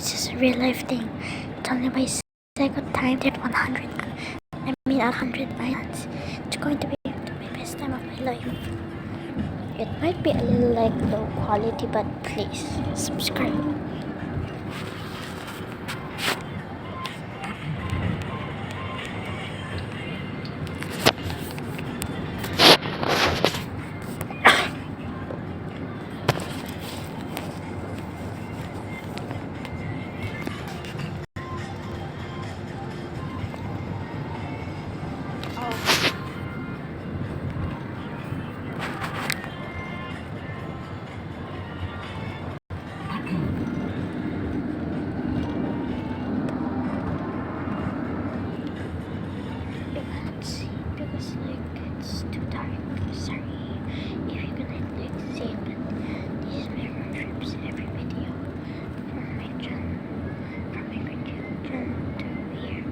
this is a real life thing. It's only my second time at 100. I mean 100 islands. It's going to be my best time of my life. It might be a little like low quality, but please subscribe. Because it's too dark. Sorry if you cannot see it, but this is my road trips every video from my channel, from my YouTube channel to here.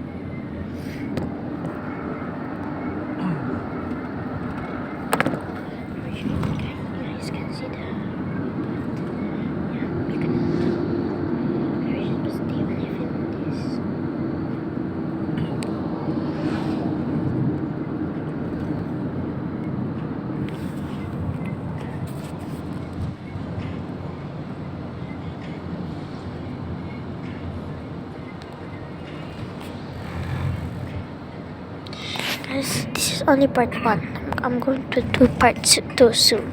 You guys can see the you can very stay when I film this. Guys, this is only part 1. I'm going to do part 2 soon.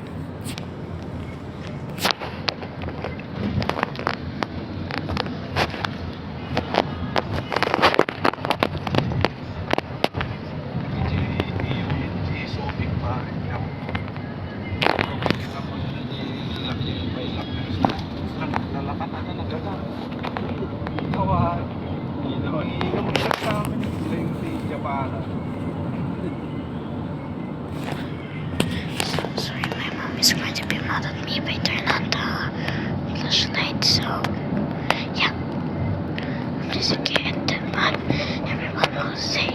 Sorry, my mom is going to be mad at me if I turn on the flashlight, so yeah, I'm just a kid, but everyone will say